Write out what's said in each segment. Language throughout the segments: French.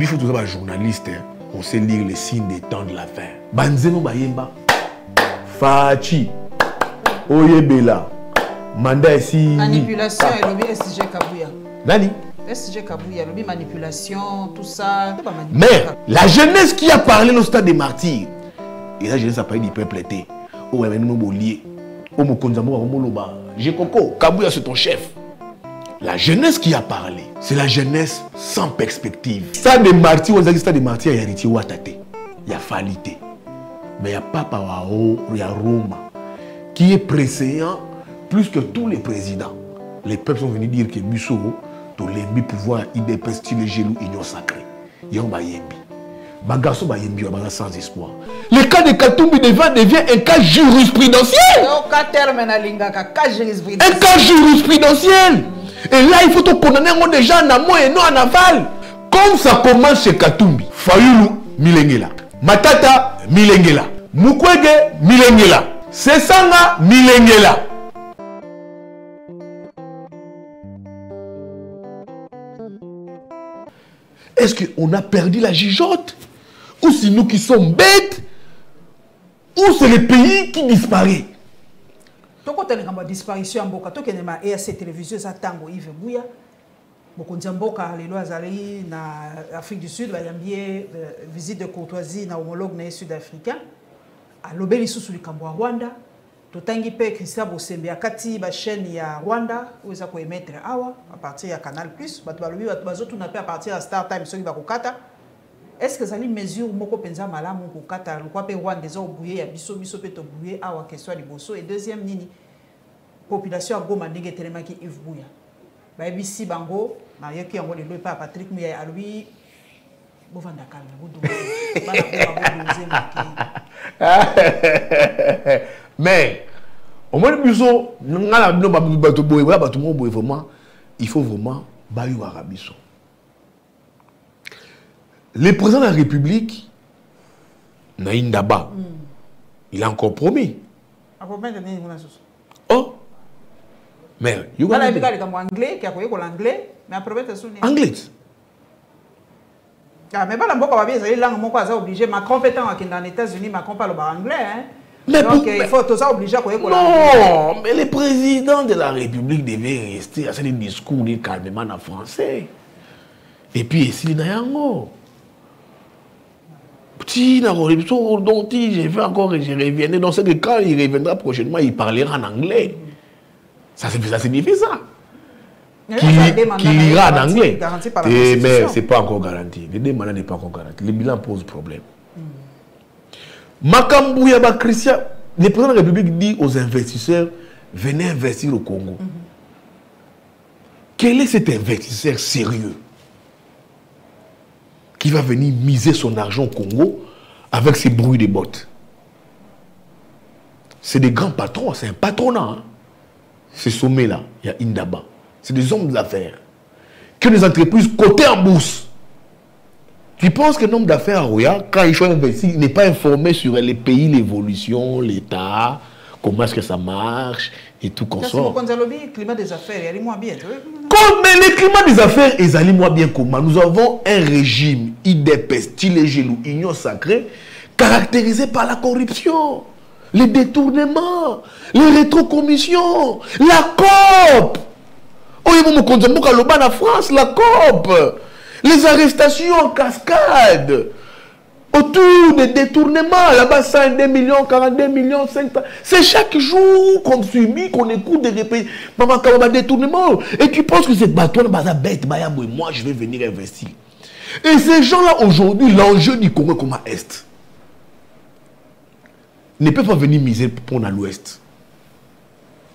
Il faut tous les journalistes, on sait lire les signes des temps de la fin. Banzeno Bayemba, Fachi, Oyebela, Manda ici. Manipulation et lobby SG Kabouya. Nani? SG Kabouya, lobby manipulation, tout ça. Mais la jeunesse qui a parlé au stade des martyrs, et la jeunesse a parlé du peuple été. Oh, mais nous sommes liés. Oh, mon konzamo, mon loba. J'ai coco, Kabouya c'est ton chef. La jeunesse qui a parlé, c'est la jeunesse sans perspective. Stade des martyrs, on a dit stade des martyrs, il y a héritier Ouatate, il y a Falité. Mais il y a Papa Wao, il y a Roma, qui est préséant plus que tous les présidents. Les peuples sont venus dire que Musso, tu l'aimes pouvoir, il dépêche les gelous, union sacrée. Il y a un bayembi. Bagasso bayembi, sans espoir. Le cas de Katumbi devient un cas jurisprudentiel. Un cas jurisprudentiel. Et là, il faut te condamner déjà en amont et non en aval. Comme ça commence chez Katumbi. Fayulu, Milengela. Matata, Milengela. Mukwege, Milengela. Sesanga, Milengela. Est-ce qu'on a perdu la gigote? Ou c'est nous qui sommes bêtes? Ou c'est le pays qui disparaît? Quand on a une disparition, on a une ERC télévision, ça tango Yves Bouya. Beaucoup de gens en Afrique du Sud, il y a une visite de courtoisie dans l'homologue sud-africain. À l'obéli sous le Cambo Rwanda. Totangi pe Christian Bosembe akati ba chaîne ya Rwanda où ça peut émettre awa à partir de Canal+, batu balobi batu bazotu na pe à partir de Star Time soki ba kokata. Est-ce que ça li mesure moko penza malamu kokata le kwa pe Rwanda des obouye ya biso pe to bouye awa question liboso et deuxième nini population a Goma ndenge telemaki Yves Bouya. Ba bisi bango na yoki yango le pa Patrick Muya alobi bovanda kalma bodo. Mais, au moins, il faut vraiment le président de la République, Naïm Daba, il a encore promis. Oh, mais il y a anglais, anglais. Mais pas la langue obligé. Macron peut être dans les États-Unis, Macron parle anglais. Hein? Mais donc il faut tout ça obliger à non, mais le président de la République devait rester à ce discours calmement en français. Et puis ici, il y a un mot. Petit, dont j'ai fait encore et je reviendrai. Donc c'est que quand il reviendra prochainement, il parlera en anglais. Ça signifie ça. Qui ira en anglais. Mais ce n'est pas encore garanti. Le débat n'est pas encore garanti. Le bilan pose problème. Makambouya Christian, le président de la République dit aux investisseurs, venez investir au Congo. Quel est cet investisseur sérieux qui va venir miser son argent au Congo avec ses bruits de bottes? C'est des grands patrons, c'est un patronat. Hein? Ces sommets-là, il y a Indaba. C'est des hommes d'affaires. Que des entreprises cotées en bourse. Tu penses que l'homme d'affaires à Roya, quand il choisit d'investir, il n'est pas informé sur les pays, l'évolution, l'État, comment est-ce que ça marche et tout comme ça. Le climat des affaires, il y a moins bien. Comme le climat des affaires, il y a moins bien comment. Nous avons un régime, IDP, style gelou, union sacrée, caractérisé par la corruption, les détournements, les rétrocommissions, la COP. Oh, il y a en France, la COP. Les arrestations en cascade, autour des détournements, là-bas 102 millions, 42 millions, 5... C'est chaque jour qu'on subit, qu'on écoute des répétitions. Maman, quand on a détournement, et tu penses que c'est bateau, bête, moi je vais venir investir. Et ces gens-là, aujourd'hui, l'enjeu du Congo, comment est, ne peuvent pas venir miser pour l'Ouest.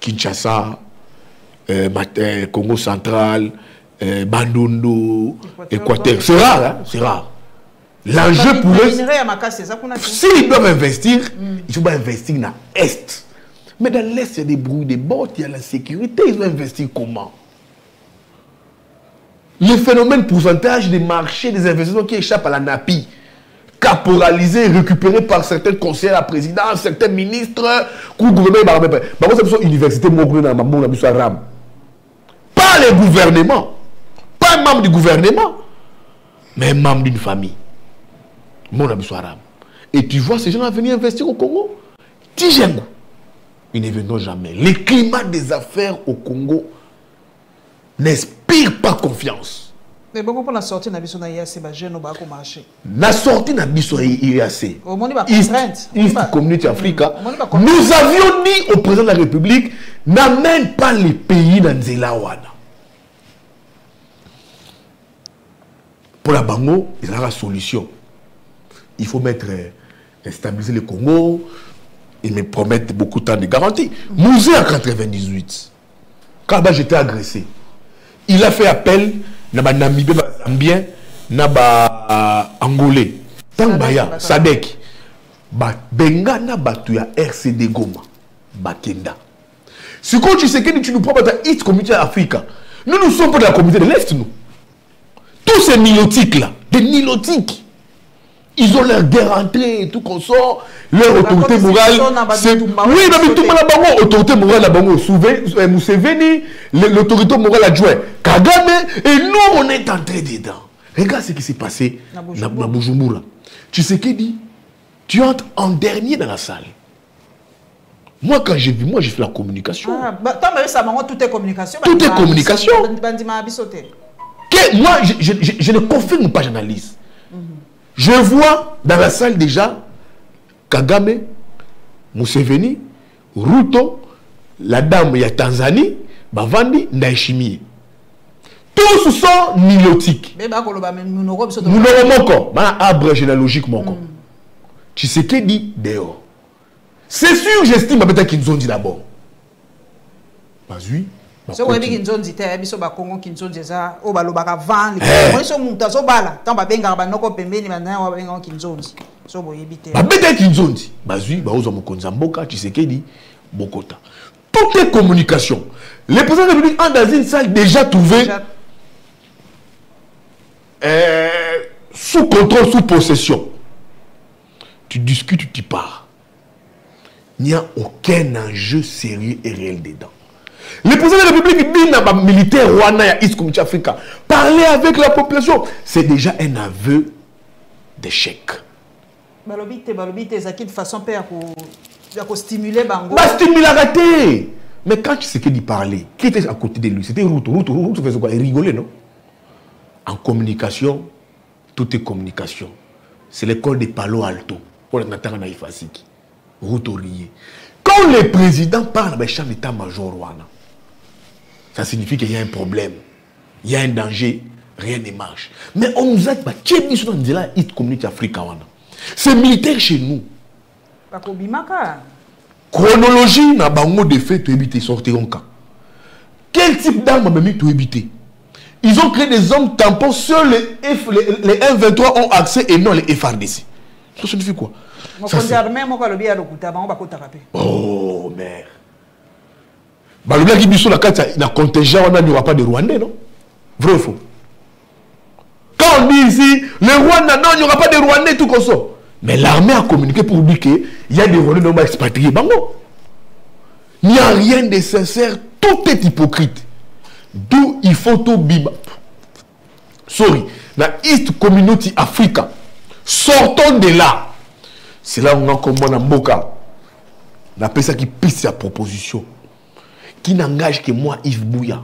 Kinshasa, Congo central, Bandondo, Équateur. C'est rare, hein? C'est rare. L'enjeu pour eux, s'ils doivent investir, il faut pas investir dans l'Est. Mais dans l'Est, il y a des bruits de bottes, il y a la sécurité. Ils vont investir comment? Le phénomène pourcentage des marchés, des investissements qui échappent à la NAPI, caporalisés, récupérés par certains conseillers à la présidence, certains ministres, gouvernement, université, pas les gouvernements. Pas un membre du gouvernement. mais un membre d'une famille. Mon ami arabe. Et tu vois ces gens venir investir au Congo. Tijengo. Ils ne viendront jamais. Le climat des affaires au Congo n'inspire pas confiance. Mais bon, pour la sortie de la IAC, c'est jeune au marché. La sortie de la IAC, East Community Africa, nous avions dit au président de la République, n'amène pas les pays dans Nzelawana. Pour la Bango, il y a la solution. Il faut stabiliser le Congo. Ils me promettent beaucoup de temps de garantie. Mouzé en 98, quand j'étais agressé, il a fait appel à Namibé, Zambien, Angolais, Tangbaya, Sadek, Benga na Batuya, RCD Goma, Bakenda. Ce que tu sais que tu nous prends dans la communauté africaine, nous sommes pas dans la communauté de l'Est, nous. Tous ces nilotiques là, des nilotiques. Ils ont leur guerre entrée et tout qu'on sort, leur autorité morale. Oui, mais tout le monde autorité morale, Museveni, l'autorité morale adjointe, Kagame, et nous on est entrés dedans. Regarde ce qui s'est passé dans Bujumbura. Tu sais qui dit? Tu entres en dernier dans la salle. Moi, quand j'ai vu, j'ai fait la communication. Tout est communication. Tout est communication. Moi, je ne confirme pas, j'analyse. Je vois dans la salle déjà Kagame, Museveni, Ruto, la dame ya Tanzanie, Bavandi, Ndaishimie. Tous sont nilotiques. Nous arbre généalogique. Tu sais qui dit dehors. C'est sûr, j'estime peut-être qu'ils ont dit d'abord. Pas oui. Si vous avez dit que toutes les communications. Les présidents de la République ont dans une salle déjà trouvé sous contrôle, sous possession. Tu discutes, tu pars. Il n'y a aucun enjeu sérieux et réel dedans. Le président de la République dit dans le militaire Rwanda et East Community Africa, parler avec la population, c'est déjà un aveu d'échec. C'est une façon de stimuler Bango. Stimuler. Mais quand tu sais qu'il dit parler, qui était à côté de lui? C'était Ruto. Ruto faisait quoi? Il rigolait, non? En communication, tout est communication. C'est l'école de Palo Alto. Pour le Natara Naïfasiki. Ruto riait. Quand le président parle de chef d'état-major Rwanda, ça signifie qu'il y a un problème, il y a un danger, rien ne marche. Mais on nous a dit, c'est militaire chez nous. Chronologie, n'a pas de fait, tu évites, sortiront quand. Quel type d'armes même tu éviter? Ils ont créé des hommes tampons, seuls les F-23 ont accès et non les FRDC. Ça signifie quoi? Oh merde. Le blague qui la carte, il y a contingent, il n'y aura pas de Rwandais, non? Vrai ou faux? Quand on dit ici, le Rwanda, non, il n'y aura pas de Rwandais, tout comme ça. Mais l'armée a communiqué pour dire qu'il y a des Rwandais qui vont expatrier. Il n'y a rien de sincère, tout est hypocrite. D'où il faut tout bim. Sorry, la East Community Africa. Sortons de là. C'est là où on a commandé Mboka. On appelle ça qui pisse sa proposition. Qui n'engage que moi, Yves Bouya.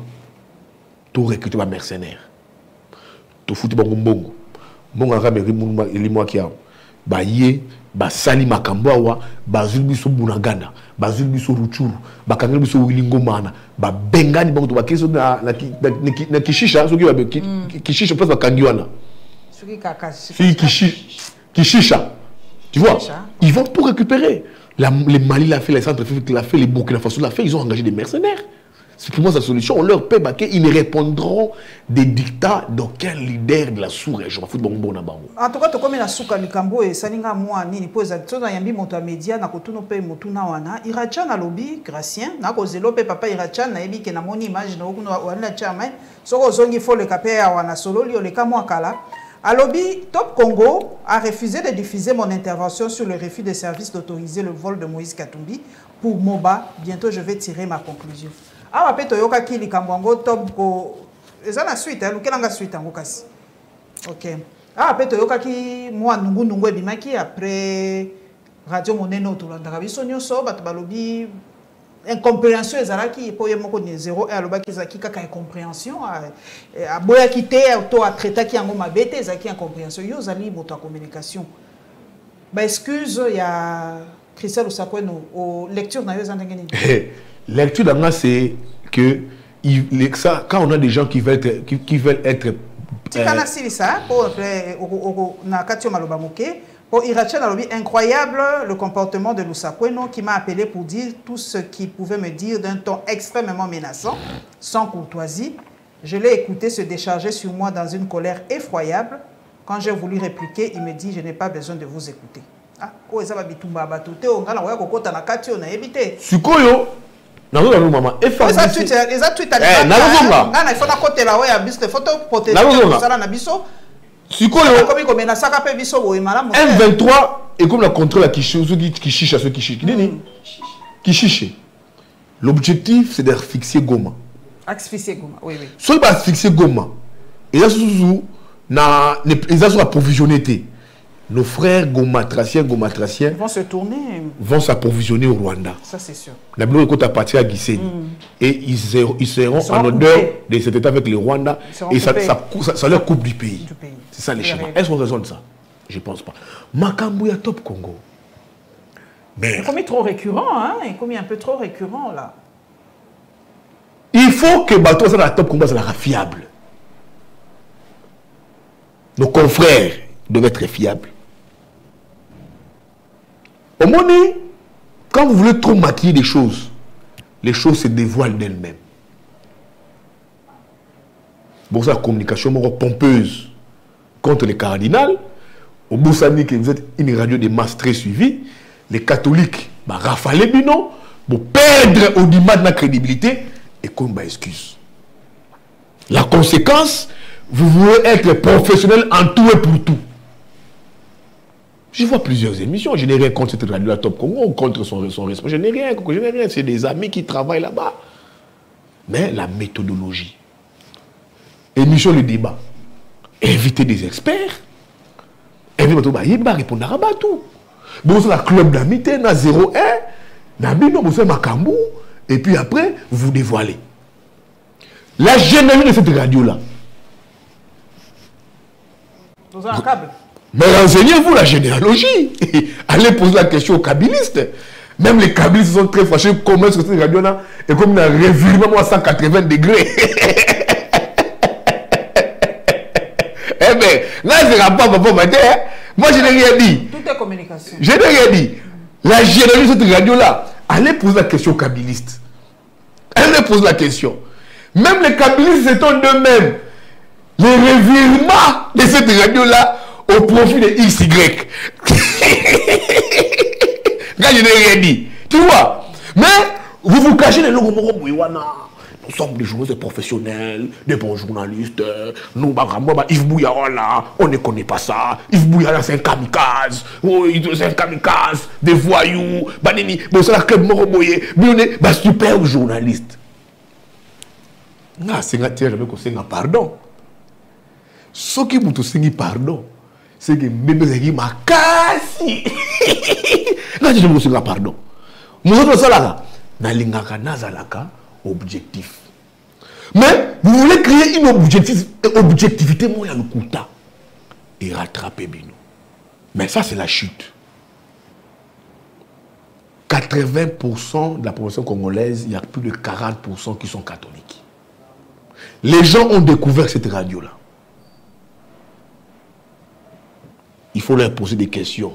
Tout recruter ma mercenaire. Tout foutu bongo bongo. Bongo arabe moi qui a. Baye, basali makambawa, bazul biso bunagana, bazul biso ruchuru, bakangel biso wilingomana, ba bengani bongo to bakeso na kishisha, soki ba kishisha place bakangiwana. Soki kakashi. Kishisha. Tu vois, ils vont pour récupérer. Les Mali l'a fait, les Centrafrique l'a fait, les Burkina Faso l'a fait, ils ont engagé des mercenaires. C'est pour moi sa solution. On leur paie, ils ne répondront des dictats d'aucun leader de la sous-région. En tout cas, comme la souka Likambo et Saninga moi ni pose à yambi monto média na kotuno pe motuna wana Irachan na lobby Gracien na kozelo pe papa Irachan na yebi ke na moni image na okuno wana chama soko zongi fo le kapea wana solo li le kamwa kala. À lobby, Top Congo a refusé de diffuser mon intervention sur le refus de service d'autoriser le vol de Moïse Katumbi pour MOBA. Bientôt, je vais tirer ma conclusion. Ah, après, Toyoka Kili Kambwango, Top Congo. Et ça, la suite, hein, suite, ok. Ah, peut-être que moi, nous ebimaki après Radio Moneno, tout le monde a balobi incompréhension ezalaki po yemoko ni 0 alobaki zaki kaka incompréhension a boya kité to a traiter ki yango mabete zaki incompréhension yo zali moto a communication ba excuse ya Christelle Lusakweno au lecture na yo zandengeni lecture d'anga c'est que quand on a des gens qui veulent être tikana silisa pour na katio maloba moke. Pour Irachel Alobi, incroyable le comportement de Lusakweno qui m'a appelé pour dire tout ce qu'il pouvait me dire d'un ton extrêmement menaçant, sans courtoisie. Je l'ai écouté se décharger sur moi dans une colère effroyable. Quand j'ai voulu répliquer, il me dit « Je n'ai pas besoin de vous écouter. » Ah, oh, ça va bitumba batoute, on a la kokota na katio na ebite. Sukoyo, na zo maman, effacer. Les tweets à na zonga. Na il faut na côté la ouais bis de photo protéger ça na biso. M23 est comme la contrôle qui chiche à ceux qui chichent. Qui chiche. L'objectif, c'est de fixer Goma. Fixer Goma, oui, oui. Soit il va fixer Goma. Et là, ils ont approvisionné. Nos frères gomatraciens vont se tourner. Vont s'approvisionner au Rwanda. Ça, c'est sûr. La Bible est à partir à Gisenyi. Et ils seront en odeur de cet état avec le Rwanda. Et ça leur coupe du pays. C'est ça les schémas. Est-ce qu'on raisonne ça? Je ne pense pas. Makambouya Top Congo. Mais comme il est trop récurrent, hein? Comme il est un peu trop récurrent là. Il faut que Bato soit la Top Congo soit fiable. Nos confrères doivent être fiables. Au moment où, quand vous voulez trop maquiller les choses se dévoilent d'elles-mêmes. Bon, ça, la communication pompeuse contre les cardinals. Au Boussani, que vous êtes une radio de masse très suivie, les catholiques, rafalez bino, pour perdre au dimat de la crédibilité, et comme excuse. La conséquence, vous voulez être professionnel en tout et pour tout. Je vois plusieurs émissions. Je n'ai rien contre cette radio-là Top Congo ou contre son responsable. Je n'ai rien. C'est des amis qui travaillent là-bas. Mais la méthodologie. Émission le débat. Inviter des experts. Inviter répondre à tout. Bon, c'est la club d'amitié, na 01, na bino, vous faites Makambou, et puis après, vous dévoilez. La généalogie de cette radio-là. Vous avez un câble. Mais renseignez-vous la généalogie. Allez poser la question aux kabylistes. Même les kabylistes sont très fâchés. Comment est-ce que cette radio-là est comme un revirement à 180 degrés. Eh bien, là, je ne pas pour matin. Moi, je n'ai rien dit. Tout est communication. Je n'ai rien dit. La généalogie de cette radio-là, allez poser la question aux kabylistes. Allez poser la question. Même les kabylistes s'étonnent d'eux-mêmes. Les revirements de cette radio-là au profit de XY. Là, je n'ai rien dit. Tu vois? Mais vous vous cachez les logos. Nous sommes des journalistes professionnels, des bons journalistes. Nous, Yves Bouyarola, on ne connaît pas ça. Yves Bouyarola, c'est un kamikaze. C'est un kamikaze, des voyous. Bon, c'est la club Moroboye. Mais on est super journaliste. Ah, c'est un pardon. Ce qui vous dit pardon, c'est que même si ma casse, là je me suis dit pardon. Nous autres ça là, na lingaka nazalaka objectif. Mais vous voulez créer une objectivité moi ya lukuta et rattraper bino. Mais ça c'est la chute. 80% de la population congolaise, il y a plus de 40% qui sont catholiques. Les gens ont découvert cette radio là. Il faut leur poser des questions.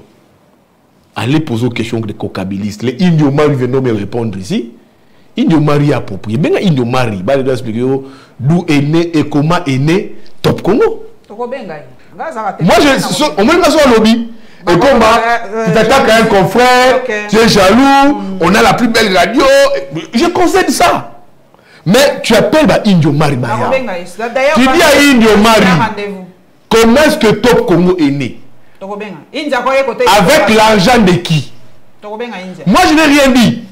Allez poser aux questions des cocabilistes. Les Indiomari viennent me répondre ici. Indiomari approprié. Bien Indiomari, il va expliquer d'où est né et comment est né Top Congo. Moi, on met pas sur le lobby. Et comme tu attaques un confrère, tu es jaloux, on a la plus belle radio. Je concède ça. Mais tu appelles Indiomari. Tu dis à Indiomari, comment est-ce que Top Congo est né? Avec l'argent de qui? Moi je n'ai rien dit.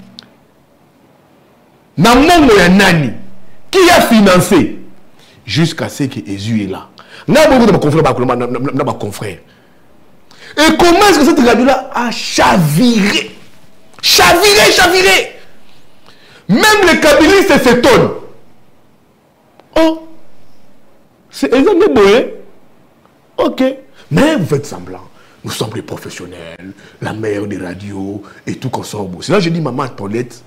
Namongo ya nani qui a financé jusqu'à ce que Jésus est là. N'a pas de confrère. Et comment est-ce que cette radio-là a chaviré? Chaviré. Même les kabylistes s'étonnent. Oh, c'est exactement bon. Ok. Mais vous faites semblant. Nous sommes les professionnels, la meilleure des radios et tout qu'on sort. C'est là que je dis, maman Paulette,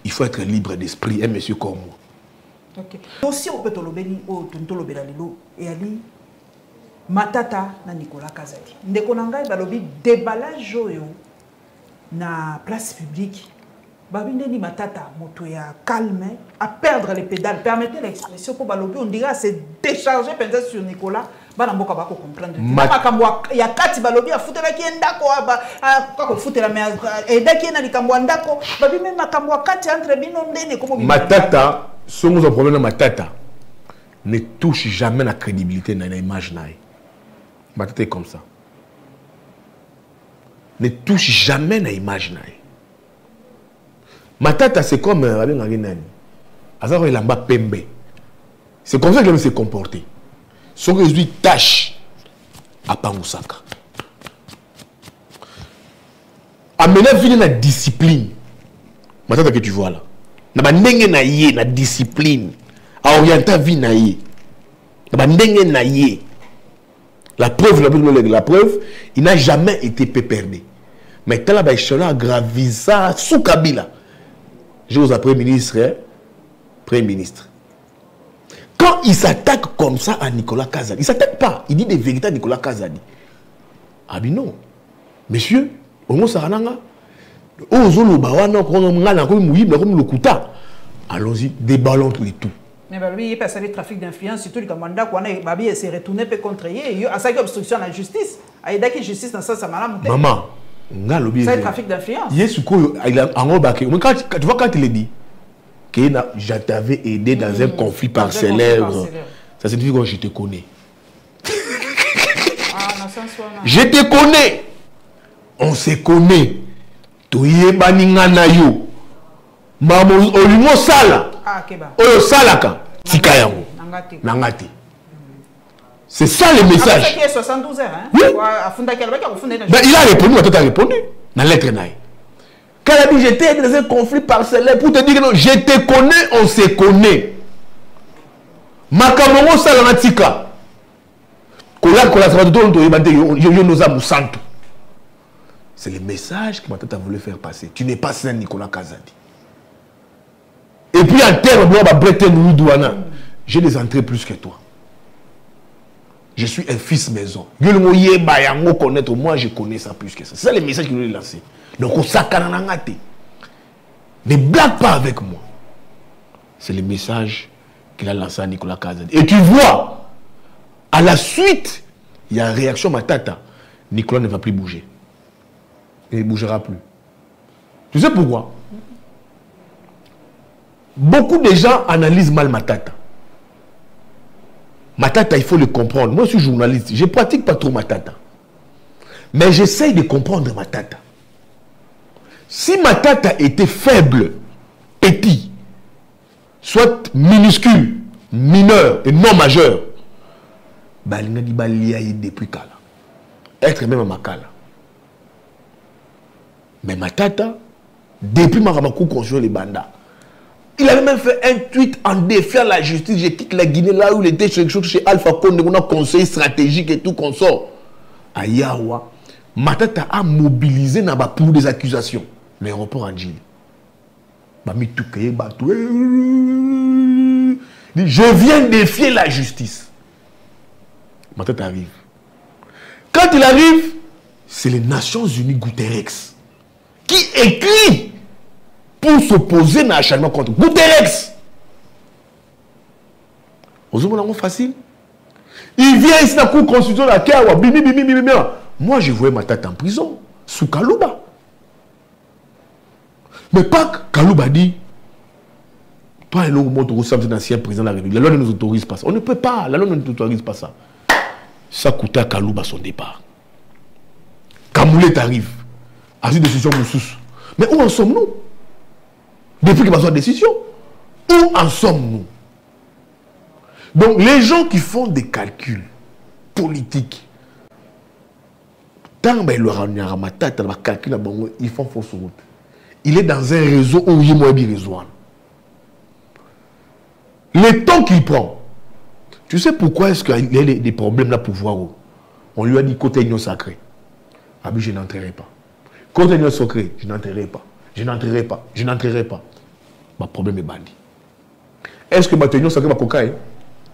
il faut être libre d'esprit, un monsieur comme moi. Ok. Aussi, on peut te l'obéir au Tontolobé Lalo et Ali Matata na Nicolas Kazadi. Ndekonanga et balobi déballage na place publique. Babinde ni Matata, moto ya calme, à perdre les pédales. Permettez l'expression pour balobi, on dirait c'est déchargé peut-être sur Nicolas. Banamboka bako comprendre. Il y a 4 balobi à foutre la kiendako, à foutre la mer, et daki na likambo ndako, babi même makambo 4 entre bino ndene comme Matata, si nous avons problème Matata, ne touche jamais la crédibilité dans l'image naïe. Matata est comme ça. Ne touche jamais la image naïe. Matata c'est comme c'est comme ça qu'il aime se comporter. Son résultat tâche à Pangusaka. Amener vie la discipline. Matata que tu vois là. Na ndenge na yé na discipline. A orienter vie na yé. Na ndenge na yé. La preuve, il n'a jamais été perdu. Mais quand la Baïchola a gravi ça sous Kabila. Je vous après ministre, Premier ministre. Quand il s'attaque comme ça à Nicolas Kazadi, il ne s'attaque pas. Il dit des vérités à Nicolas Kazadi. Ah bien non. Monsieur, allons-y, déballons tout et tout. Mais lui, il passe le trafic d'influence, surtout le commandant, il s'est retourné contre lui. Il y a une obstruction à la justice. Il y a une justice dans ça, ça m'a l'air. Maman, c'est le trafic d'influence. Tu vois quand il est dit que je t'avais aidé dans un conflit parcellaire, ça signifie que je te connais. Je te connais. On se connaît. Tu es baningana yo. Maman, olimo sala. Oyo salaka. Tikayango. Nangati. C'est ça le message. C'est 72 heures. Hein? Oui. Ben, il a répondu, tu as répondu. Dans la lettre naïe. Quand il a dit j'étais dans un conflit parcellaire pour te dire que non, je te connais, on se connaît. Makamongo salamatika. C'est le message que Matata voulu faire passer. Tu n'es pas Saint Nicolas Kazadi. Et puis en termes de j'ai des entrées plus que toi. Je suis un fils maison. Moi, je connais ça plus que ça. C'est ça le message qu'il voulait lancer. Donc, ne blague pas avec moi. C'est le message qu'il a lancé à Nicolas Kazadi. Et tu vois, à la suite, il y a une réaction Matata. Nicolas ne va plus bouger. Il ne bougera plus. Tu sais pourquoi? Beaucoup de gens analysent mal Matata. Matata, il faut le comprendre. Moi, je suis journaliste. Je ne pratique pas trop Matata. Mais j'essaye de comprendre Matata. Si Matata était faible, petit, soit minuscule, mineur et non majeur, il y a depuis Kala. Être même à Makala. Mais Matata, depuis Maramakou construit les bandas, il avait même fait un tweet en défiant la justice. Je quitte la Guinée là où il était chez Alpha Condé, on a conseil stratégique et tout qu'on sort. À Yawa, Matata a mobilisé pour des accusations. L'aéroport en Gilles. Je viens défier la justice. Matata arrive. Quand il arrive, c'est les Nations Unies Guterres qui écrit pour s'opposer à l'acharnement contre Guterres. Vous facile. Il vient ici dans la cour constitutionnelle à Kawa. Moi, je voyais Matata en prison, sous Kalouba. Mais pas que Kalouba dit, toi et l'autre, nous sommes ancien président de la République. La loi ne nous autorise pas ça. On ne peut pas. La loi ne nous autorise pas ça. Ça coûtait à Kalouba son départ. Kamoulet arrive. À cette décision, Moussous. Mais où en sommes-nous? Depuis qu'il y a une décision, où en sommes-nous? Donc, les gens qui font des calculs politiques, tant qu'ils font fausse route. Il est dans un réseau où il y a des réseaux. Le temps qu'il prend, tu sais pourquoi est-ce qu'il y a des problèmes là pour voir où on lui a dit côté union sacrée. Ah oui, je n'entrerai pas. Côté union sacrée, je n'entrerai pas. Je n'entrerai pas. Je n'entrerai pas. Le problème est bandit. Est-ce que ma union sacrée va cocaïne?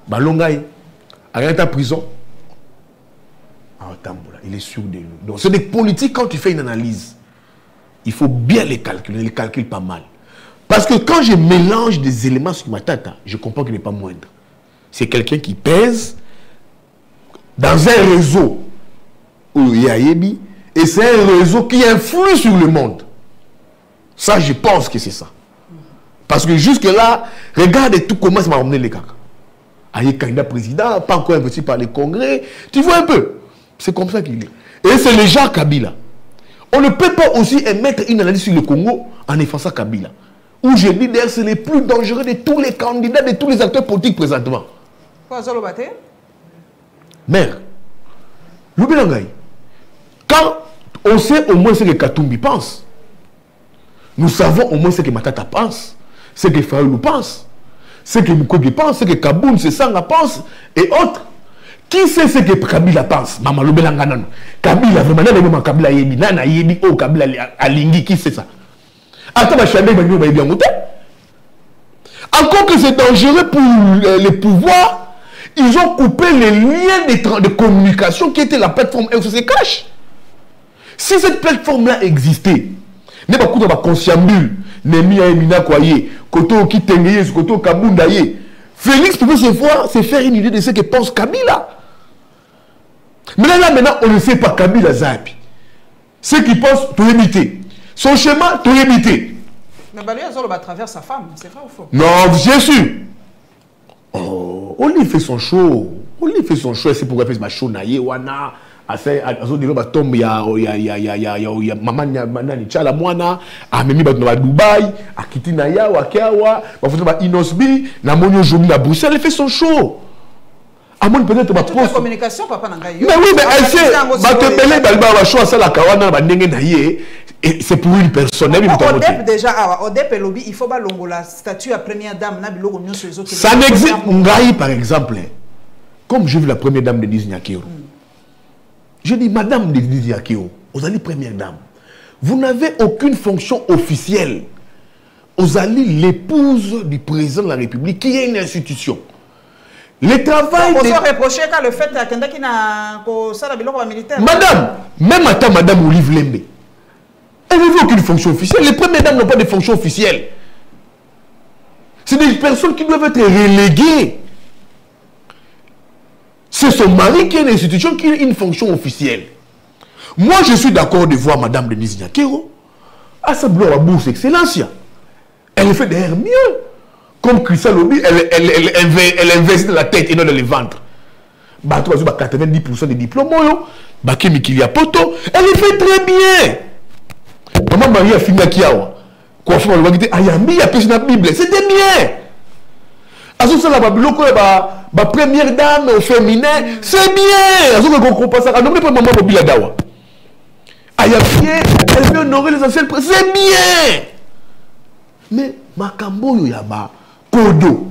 Balongaï, rien ta prison. Il est sûr de lui. Donc, c'est des politiques, quand tu fais une analyse, il faut bien les calculer. Les calcule pas mal. Parce que quand je mélange des éléments sur ma tata, je comprends qu'il n'est pas moindre. C'est quelqu'un qui pèse dans un réseau où il y a Yebi, et c'est un réseau qui influe sur le monde. Ça, je pense que c'est ça. Parce que jusque-là, regardez tout comment ça m'a ramené les caca. Il y a un candidat président, pas encore investi par les congrès. Tu vois un peu. C'est comme ça qu'il est. Et c'est le genre Kabila. On ne peut pas aussi émettre une analyse sur le Congo en effaçant Kabila. Où je dis d'ailleurs, c'est le plus dangereux de tous les candidats, de tous les acteurs politiques présentement. Mère, l'Oubelangay, quand on sait au moins ce que Katumbi pense, nous savons au moins ce que Matata pense, ce que Fayoulou pense, ce que Mukwege pense, ce que Kaboun, Sanga pense, et autres. Qui sait ce que Kabila pense? Maman Lobelangana. Kabila, vraiment, Kabila Yebi, Nana Yebi, oh, Kabila Alingi, qui sait ça? Attends, encore que c'est dangereux pour les pouvoirs, ils ont coupé les liens de communication qui était la plateforme FCC Cash. Si cette plateforme-là existait, n'est pas coup de consciambule, Nemi Aemina Kwaye, Koto Kitengeye, Koto Kabundaye, Félix pouvait se faire une idée de ce que pense Kabila. Mais là, maintenant, on ne sait pas Kabila Zapi. Ce qu'il pense, tout imiter. Son schéma, tout imiter. Mais Balia Zolo à travers sa femme, c'est vrai ou faux? Non, bien sûr. Oh, on lui fait son show. On lui fait son show. C'est pourquoi il fait ma show. Naye, wana. A fait, à ce niveau, tombe, il y a maman, il y a la moana, à Mimi, à Dubaï, à Kitinaya, à Kiawa, à Inosbi, à Monio Jomi, à Bruxelles, elle fait son show. À mon peut-être ma poste. Communication, papa Nangaï. Mais oui, mais elle sait, ma tepele, balba, choix, ça, la kawana, ba nenge naye, et c'est pour une personne. Odep, déjà, Odep et Lobby, il faut pas la statue à première dame, n'a bilo sur les autres. Ça n'existe, Ngaï, par exemple, comme j'ai vu la première dame de Nizinyakiro. Je dis, madame de Nizinyakiro, vous allez première dame, vous n'avez aucune fonction officielle. Vous allez l'épouse du président de la République, qui est une institution. Le travail... On se reprocher quand le fait qu'il n'a pas militaire. Madame, même à ta madame Olive Lembe, elle n'avait aucune fonction officielle. Les premières dames n'ont pas de fonction officielle. C'est des personnes qui doivent être reléguées. C'est son mari qui est une institution qui a une fonction officielle. Moi, je suis d'accord de voir madame Denise Nyakero à sa gloire à bourse excellence. Elle fait d'ailleurs mieux. Comme Christian Lobby, elle investit dans la tête et non dans le ventre. Bah, tu vois, 90% des diplômes, Bakemi Kilia Poto, elle le fait très bien. Maman Maria Finakiawa, quoi faire le bagité, Ayami, il y a plus de la Bible, c'était bien. À ce moment-là, la première dame au féminin, c'est bien. À ce moment-là, on comprend ça. Non, mais pas maman Mobile Dawa. Ayami, elle veut honorer les anciennes, c'est bien. Mais Makambo Yoyaba, Kodo,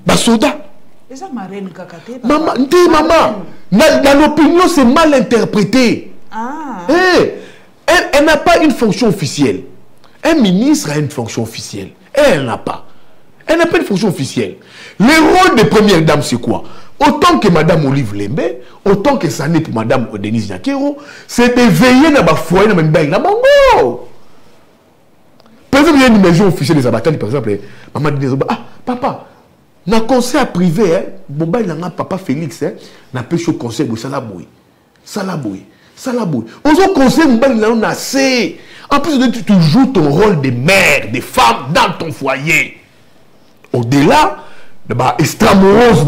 Basoda. Maman, dans l'opinion, c'est mal interprété. Ah. Hey, elle n'a pas une fonction officielle. Un ministre a une fonction officielle. Elle n'a pas. Elle n'a pas une fonction officielle. Le rôle de première dame, c'est quoi? Autant que Madame Olive Lembe, autant que ça n'est pour Madame Denise Nyakero, c'est de veiller dans le foyer, dans le bango. Par exemple, il y a une maison officielle des abattoirs, par exemple, maman dit, ah, papa, dans le conseil privé, bon, il y a papa Félix, n'a pas au conseil de Salaboui. Salaboui. Salaboui. On se conseille, on a assez. En plus, tu joues ton rôle de mère, de femme dans ton foyer. Au-delà, extramorose,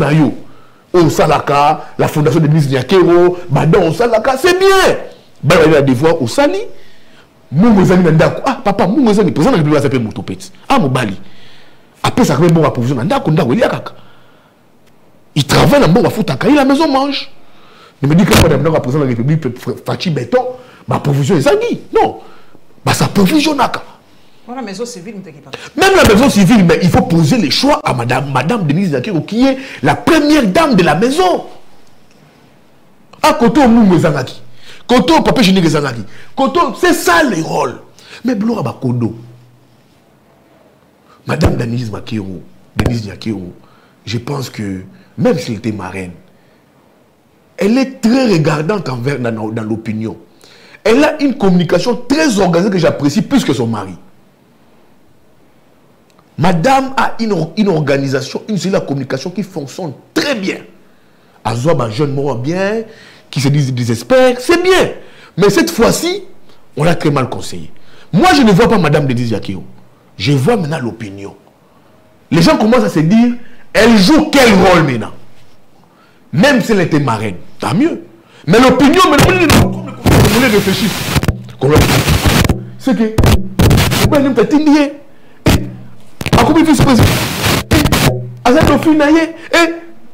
au Salaka, la fondation de Denise Nyakero, au Salaka, c'est bien. Il y a des voix au Sali. Ah, papa, mon président de la République s'appelle Moutopet. Ah, mon bali. Après, ça fait bon approvisionnement. Il travaille dans bon Foutaka, la maison mange. Il me dit que madame la présidente de la République, Fachi Béton, ma provision est zangui. Non. Bah, ça provision naka. La maison civile, même la maison civile, mais il faut poser les choix à madame Denise Nyakero, qui est la première dame de la maison. À Koto Moumou Zangaki. Koto Papa Génie Zangaki. Koto, c'est ça les rôles. Mais Blora Bakodo. Madame Denise Nyakero, je pense que même si elle était marraine, elle est très regardante dans l'opinion. Elle a une communication très organisée que j'apprécie plus que son mari. Madame a une organisation, une cellule de communication qui fonctionne très bien. Azoua, un jeune mort bien, qui se disent des experts, c'est bien. Mais cette fois-ci, on l'a très mal conseillé. Moi, je ne vois pas Madame Denise Nyakero. Je vois maintenant l'opinion. Les gens commencent à se dire, elle joue quel rôle maintenant? Même si elle était marraine, tant mieux. Mais l'opinion, maintenant, on réfléchit. C'est que,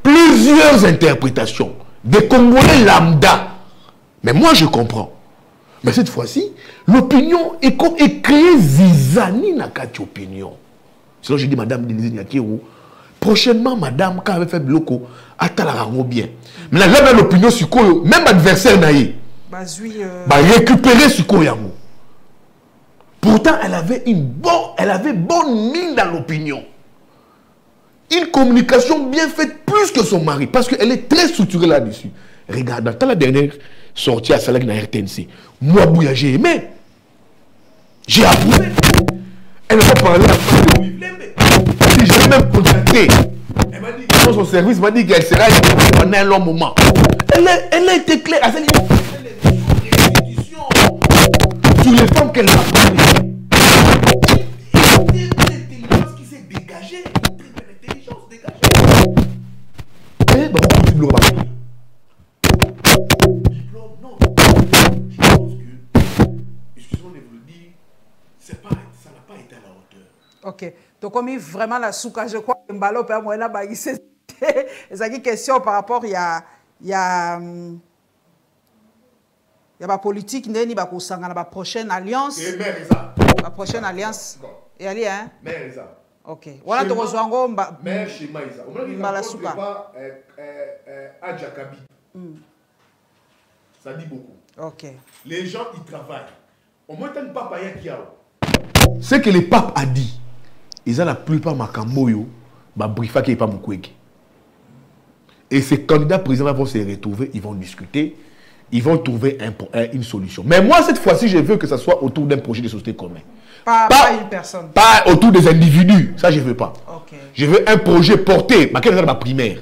plusieurs interprétations des Congolais lambda. Mais moi, je comprends. Mais cette fois-ci, l'opinion est créée zizani na kati opinion. Sinon, j'ai dit, Madame Denise Nyakero, prochainement, Madame, quand elle avait fait bloco, attala bien. Mais là, l'opinion sur quoi, même adversaire naïe, récupérer sur quoi yango. Pourtant, elle avait bonne mine dans l'opinion. Une communication bien faite plus que son mari, parce qu'elle est très structurée là-dessus. Regarde, dans la dernière sortie à Salak na RTNC, moi, Bouya, j'ai aimé. J'ai approuvé. Elle n'a pas parlé à j'ai même contacté. Elle m'a dit que dans son service, m'a dit qu'elle sera pendant un long moment. Elle a été claire à cette institution sur les femmes qu'elle a parlé. L'intelligence qui s'est dégagée. L'intelligence dégagée. Eh ben, on continue à parler. Diplôme, non. Je pense que, excusez-moi de vous le dire, ça n'a pas été à la hauteur. Ok. Donc, comme vraiment la souka, je crois que Mbalo peut avoir une question par rapport à la politique, la prochaine alliance. La prochaine alliance. Et allez, hein? Ok. Voilà, tu rejoins en mais chez Maïsa. On la souka. Adjakabi. Ça dit beaucoup. Ok. Les gens, ils travaillent. On ne m'entend pas payer qui a. Ce que le pape a dit. Ils ont la plupart Makamboyo, Brifa qui n'est pas Mukwege. Et ces candidats présidents vont se retrouver, ils vont discuter, ils vont trouver une solution. Mais moi, cette fois-ci, je veux que ce soit autour d'un projet de société commun. Pas une personne. Pas autour des individus. Ça, je ne veux pas. Okay. Je veux un projet porté. Ma primaire.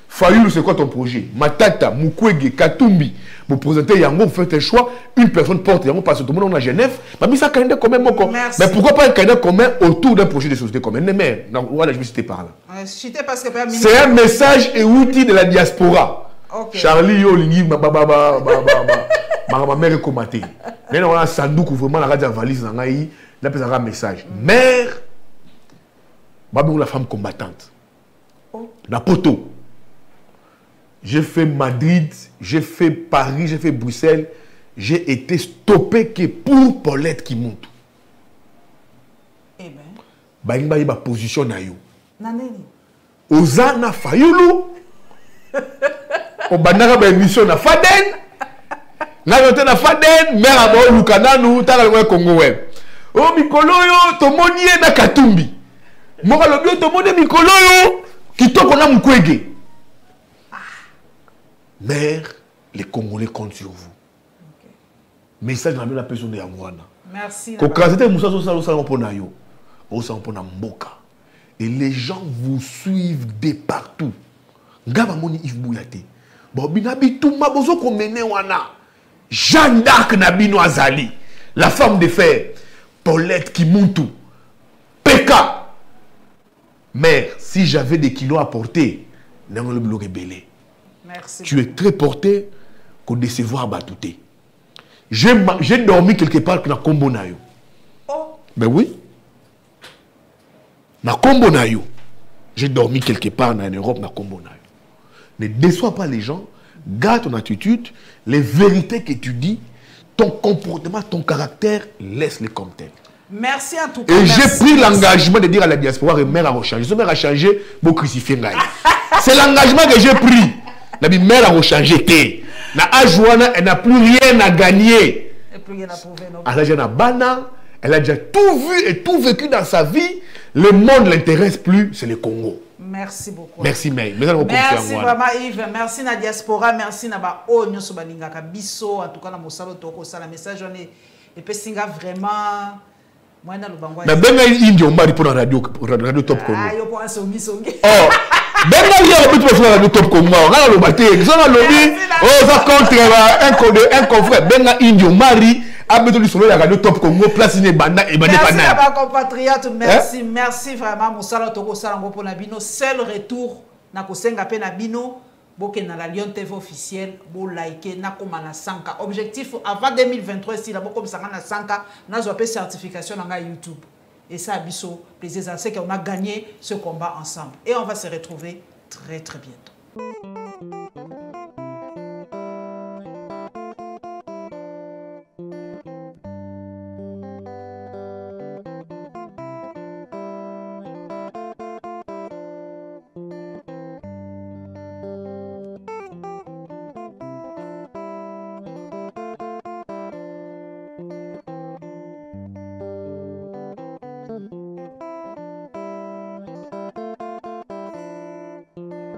Fayoulou, c'est quoi ton projet? Matata, Mukwege, Katumbi. Vous présentez Yango, vous faites un choix. Une personne porte Yango parce que tout le monde est à Genève. Mais ça, candidat commun. Mais pourquoi pas un candidat commun autour d'un projet de société commune? Mais voilà, je vais citer par là. C'est un message et outil de la diaspora. Okay. Charlie, yo, lingi, ma mère est combattée. Mais on a un sandouk vraiment la radio valise, on a un message. Mère, la femme combattante. La poteau. J'ai fait Madrid, j'ai fait Paris, j'ai fait Bruxelles. J'ai été stoppé que pour Paulette qui monte. Eh bien. Il y a une position na yo. Naneni. Ozana Fayoulou. Au banara ba émission na Faden. Na yote na Faden, mère abo lukana nu tala le Congo web. Oh mikolo yo to monie na Katumbi. Moka lobio to monie mikolo yo kitoko na Mukwege. Mère, les Congolais comptent sur vous. Okay. Message dans la personne de Yangwana. Merci. Et les gens vous suivent de partout. Gabamoni Yves Bouyate. Bobinabi Touma Bozo Komene Wana. Jeanne d'Arc Nabino Azali. La femme de fer. Paulette Kimuntu. Peka. Mère, si j'avais des kilos à porter, n'en le rebellé. Merci. Tu es très porté qu'on décevoir Batouté. J'ai dormi quelque part dans Kombo Nayo. Oh. Ben oui. Dans Kombo Nayo. J'ai dormi quelque part en Europe dans Kombo Nayo. Ne déçois pas les gens. Garde ton attitude. Les vérités que tu dis, ton comportement, ton caractère, laisse-les comme tel. Merci en tout cas. Et j'ai pris l'engagement de dire à la diaspora que mère a changé. Ce mère a changé, vous crucifiez. C'est l'engagement que j'ai pris. La mère a changé. Elle n'a plus rien à gagner. Elle a déjà tout vu et tout vécu dans sa vie. Le monde ne l'intéresse plus, c'est le Congo. Merci beaucoup. Merci, May. Merci vraiment, Yves. Merci na diaspora. Merci na ba onyo so balingaka biso. En tout cas, na mosalo toko ça la message on est et puis singa vraiment. Moi na lubangwa. Na benga indio mari pour la radio Top Congo. Ah yo pour un songi. Oh. Benga liya ko pour la radio Top Congo. Ngala lo baté. Zona lobi. Oh ça contre un confrère. Benga indio mari. Abeto sur la radio Top Congo place ne banda et bande pas. Merci à ma compatriote. Merci, merci vraiment mosalo toko salango pour Nabino. Seul retour na kosenga pe Nabino. Boke na la Lyon TV officielle, bo like na koma na sanka. Objectif avant 2023 si la bo comme ça na sanka, na zo pe certification na YouTube. Et ça biso plaisir c'est qu'on a gagné ce combat ensemble et on va se retrouver très très bientôt.